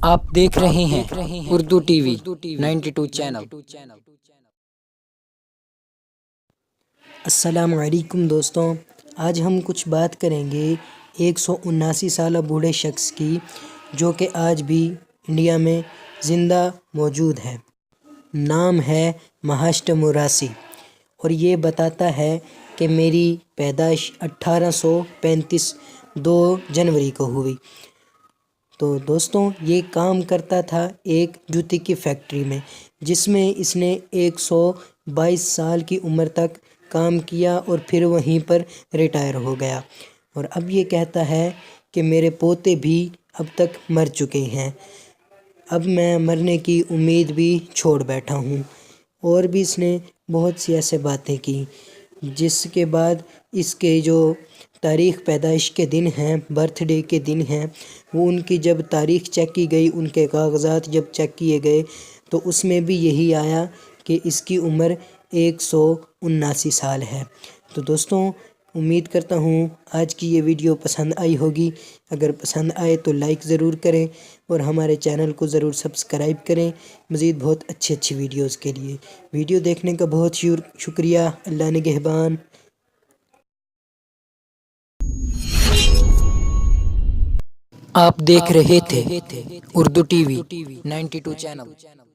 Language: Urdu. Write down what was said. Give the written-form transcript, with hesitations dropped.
آپ دیکھ رہے ہیں اردو ٹی وی 92 چینل۔ السلام علیکم دوستوں، آج ہم کچھ بات کریں گے 179 سالہ بوڑھے شخص کی، جو کہ آج بھی انڈیا میں زندہ موجود ہے۔ نام ہے مہاشٹر موراسی اور یہ بتاتا ہے کہ میری پیدائش 1835 2 جنوری کو ہوئی۔ تو دوستوں، یہ کام کرتا تھا ایک جوتے کی فیکٹری میں، جس میں اس نے 122 سال کی عمر تک کام کیا اور پھر وہیں پر ریٹائر ہو گیا۔ اور اب یہ کہتا ہے کہ میرے پوتے بھی اب تک مر چکے ہیں، اب میں مرنے کی امید بھی چھوڑ بیٹھا ہوں۔ اور بھی اس نے بہت سی ایسے باتیں کی، جس کے بعد اس کے جو تاریخ پیدائش کے دن ہیں، برتھ ڈے کے دن ہیں، وہ ان کی جب تاریخ چیک کی گئی، ان کے کاغذات جب چیک کیے گئے تو اس میں بھی یہی آیا کہ اس کی عمر 179 سال ہے۔ تو دوستوں، امید کرتا ہوں آج کی یہ ویڈیو پسند آئی ہوگی۔ اگر پسند آئے تو لائک ضرور کریں اور ہمارے چینل کو ضرور سبسکرائب کریں مزید بہت اچھی ویڈیوز کے لیے۔ ویڈیو دیکھنے کا بہت شکریہ۔ اللہ نگہبان۔ آپ دیکھ رہے تھے اردو ٹی وی 92 چینل۔